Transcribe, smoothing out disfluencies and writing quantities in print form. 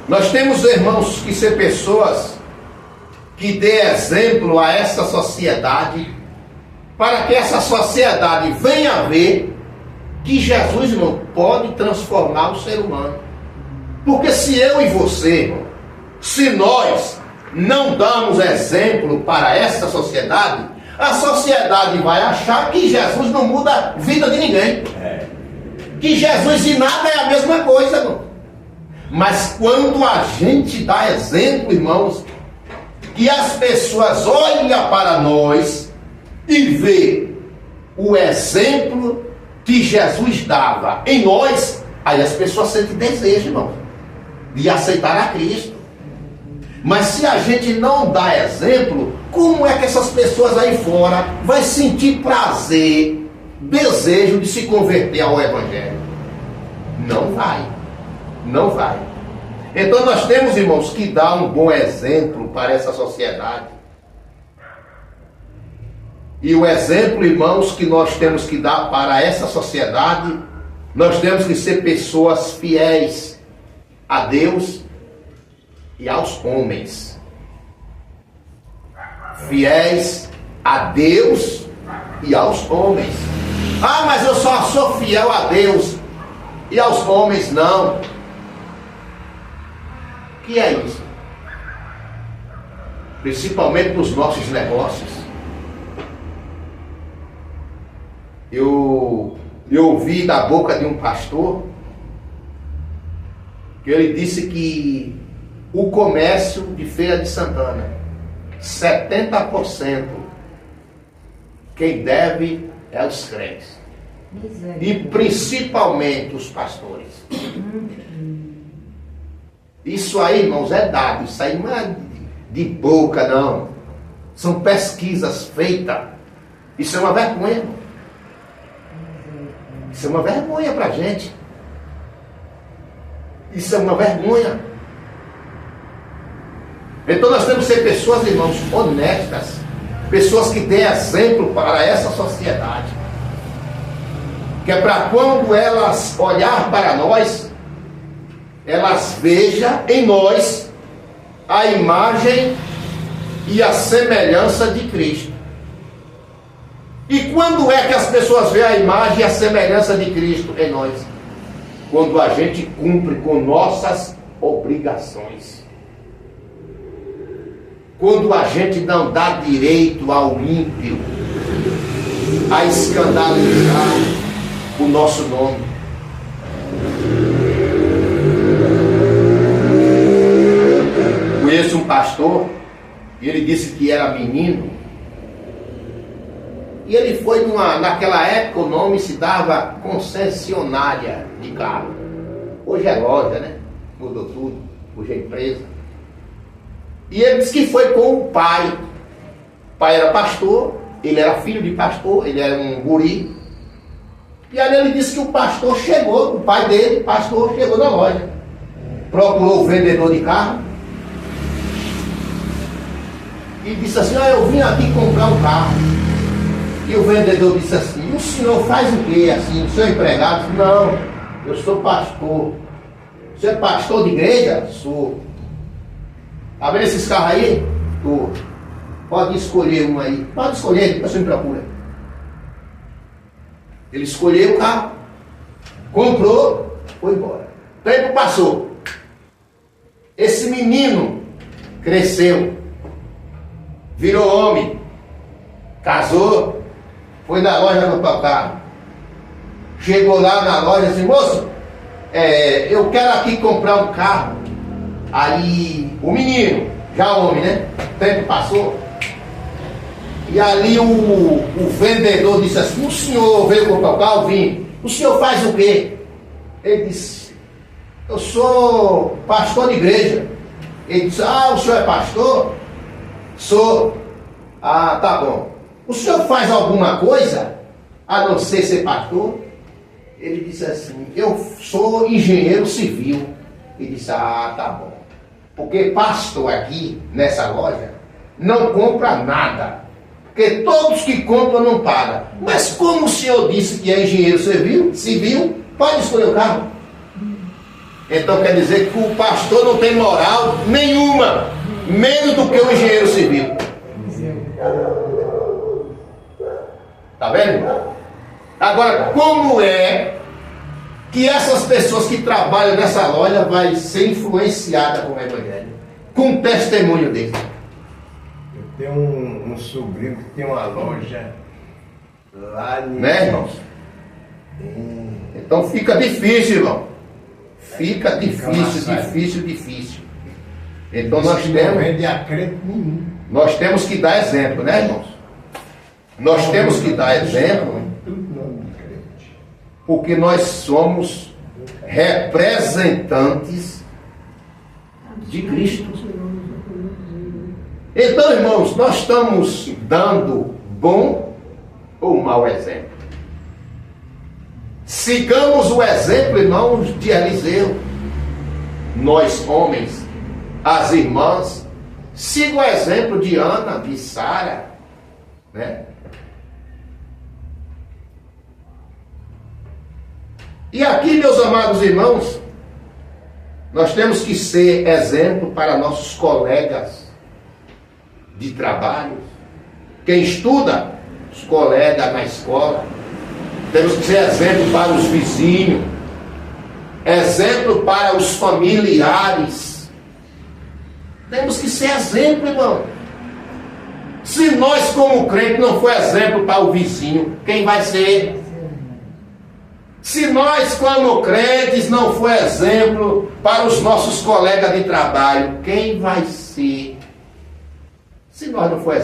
Nós temos, irmãos, que ser pessoas que dê exemplo a essa sociedade, para que essa sociedade venha a ver que Jesus, irmão, pode transformar o ser humano. Porque se eu e você, irmão, se nós não damos exemplo para essa sociedade, a sociedade vai achar que Jesus não muda a vida de ninguém. Que Jesus e nada é a mesma coisa, irmão. Mas quando a gente dá exemplo, irmãos, que as pessoas olham para nós e vê o exemplo que Jesus dava em nós, aí as pessoas sentem desejo, irmão, de aceitar a Cristo. Mas se a gente não dá exemplo, como é que essas pessoas aí fora vão sentir prazer, desejo de se converter ao Evangelho? Não vai. Não vai. Então nós temos, irmãos, que dar um bom exemplo para essa sociedade. E o exemplo, irmãos, que nós temos que dar para essa sociedade, nós temos que ser pessoas fiéis a Deus e aos homens. Fiéis a Deus e aos homens. Ah, mas eu só sou fiel a Deus e aos homens não. O que é isso? Principalmente nos nossos negócios. Eu ouvi da boca de um pastor que ele disse que o comércio de Feira de Santana, 70% quem deve é os crentes. E principalmente os pastores. Isso aí, irmãos, é dado. Isso aí não é de boca, não. São pesquisas feitas. Isso é uma vergonha, irmão. Isso é uma vergonha para a gente. Isso é uma vergonha. Então nós temos que ser pessoas, irmãos, honestas. Pessoas que dêem exemplo para essa sociedade. Que é para quando elas olhar para nós, elas vejam em nós a imagem e a semelhança de Cristo. E quando é que as pessoas veem a imagem e a semelhança de Cristo em nós? Quando a gente cumpre com nossas obrigações. Quando a gente não dá direito ao ímpio a escandalizar o nosso nome. Conheço um pastor, e ele disse que era menino, e ele foi naquela época o nome se dava concessionária de carro. Hoje é loja, né? Mudou tudo, hoje é empresa. E ele disse que foi com o pai. O pai era pastor, ele era filho de pastor, ele era um guri. E aí ele disse que o pastor chegou, o pai dele, pastor, chegou na loja. Procurou o vendedor de carro. E disse assim, eu vim aqui comprar um carro. E o vendedor disse assim, o senhor faz o quê? Assim, o senhor é empregado? Disse, não, eu sou pastor. Você é pastor de igreja? Sou. Tá vendo esses carros aí? Tô. Pode escolher um aí. Pode escolher, depois você me procura. Ele escolheu o carro, comprou, foi embora. O tempo passou. Esse menino cresceu, virou homem, casou, foi na loja comprar o carro. Chegou lá na loja e disse, moço, eu quero aqui comprar um carro. Aí o menino, já homem, né? O tempo passou. E ali o vendedor disse assim, o senhor veio comprar o carro? Vim. O senhor faz o quê? Ele disse, eu sou pastor de igreja. Ele disse, o senhor é pastor? Sou. Ah, tá bom. O senhor faz alguma coisa a não ser pastor? Ele disse assim, eu sou engenheiro civil. Ele disse, tá bom. Porque pastor aqui, nessa loja, não compra nada. Porque todos que compram não pagam. Mas como o senhor disse que é engenheiro civil, pode escolher o carro. Então quer dizer que o pastor não tem moral nenhuma, menos do que o engenheiro civil. Está vendo? Agora, como é que essas pessoas que trabalham nessa loja vai ser influenciada com o evangelho? Com o testemunho dele. Eu tenho um sobrinho que tem uma loja lá em... Né, irmãos? Então fica difícil, irmão. Fica difícil. Então nós temos que dar exemplo, né, irmãos? Nós temos que dar exemplo, porque nós somos representantes de Cristo. Então, irmãos, nós estamos dando bom ou mau exemplo? Sigamos o exemplo, irmãos, de Eliseu. Nós, homens, as irmãs, sigam o exemplo de Ana, de Sara, né? E aqui, meus amados irmãos, nós temos que ser exemplo para nossos colegas de trabalho. Quem estuda, os colegas na escola. Temos que ser exemplo para os vizinhos, exemplo para os familiares. Temos que ser exemplo, irmão. Se nós, como crente, não for exemplo para o vizinho, quem vai ser? Se nós, como crentes, não for exemplo para os nossos colegas de trabalho, quem vai ser? Se nós não for exemplo